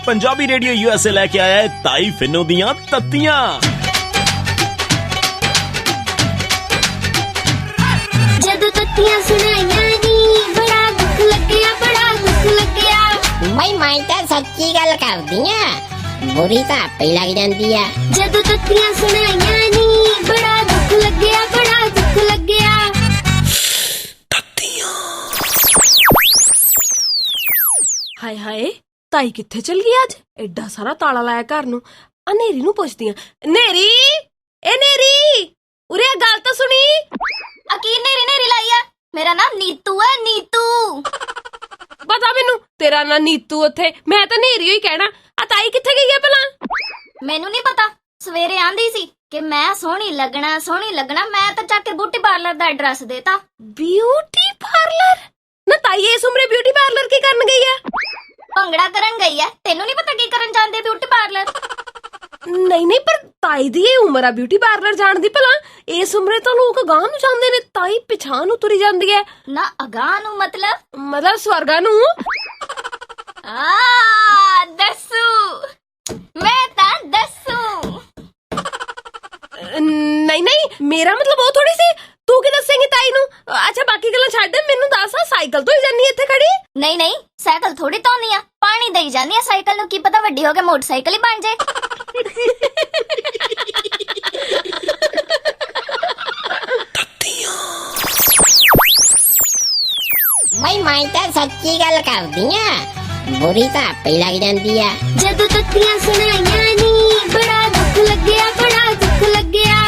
Punjabi radio USA लेके आया है ताई फिन्नो दियां तत्तियां। जदों तत्तियां सुनाइयां नी बड़ा दुख लग्या, बड़ा दुख लग्या। भाई मैं तो सच्ची गल करदी आ, बुरी तो आपे लग जांदी आ। जदों तत्तियां सुनाइयां नी बड़ा दुख लग्या, बड़ा दुख लग्या। हाय हाय ताई कित्थे चल गई अज? एडा सारा ताला लाया घर नूं। आ नेरी नूं पुछदी आं, नेरी ए नेरी उरे गल तो सुनी। अकीर नेरी नेरी लाई आ, मेरा नाम नीतू है, नीतू। पता मैनू तेरा ना नीतू उत्थे, मैं तो नेरी ही कहना। आ ताई कित्थे गई है भला? मैनू नहीं पता, सवेरे आंदी सी कि मैं सोहनी लगना मैं तो जाके ब्यूटी पार्लर दा एड्रेस देता। Beauty parlour? ना ताई इस उम्रे ब्यूटी पार्लर की करन गई है? भंगड़ा करन गई है, तेनू नहीं पता की करन जांदे ब्यूटी पार्लर? नहीं नहीं पर ताई दी उम्र आ ब्यूटी पार्लर जान दी भला। इस उम्रे तो लोग अगां नूं जांदे ने, ताई पिछां नूं तुरी जांदी है। ना अगां नूं मतलब स्वर्गा नूं। दस्सू मैं ता दस्सू। नहीं नहीं मेरा मतलब वो थोड़ी सी, तू की दसेंगी ताई नूं? अच्छा बाकी गल्लां छड्ड, मैनू दस साइकिल तो ही जानी इत्थे खड़ी। नहीं नहीं साइकिल थोड़ी धोनी आ, पानी देई जानी आ साइकिल नूं, की पता वड्डी हो के मोटरसाइकिल ही बन जाए। भाई मैं तो सच्ची गल करदी आ, बुरी तो आपे लग जांदी आ। जदों तत्तियां सुनाइयां नी बड़ा दुख लग्या, बड़ा दुख लग्या।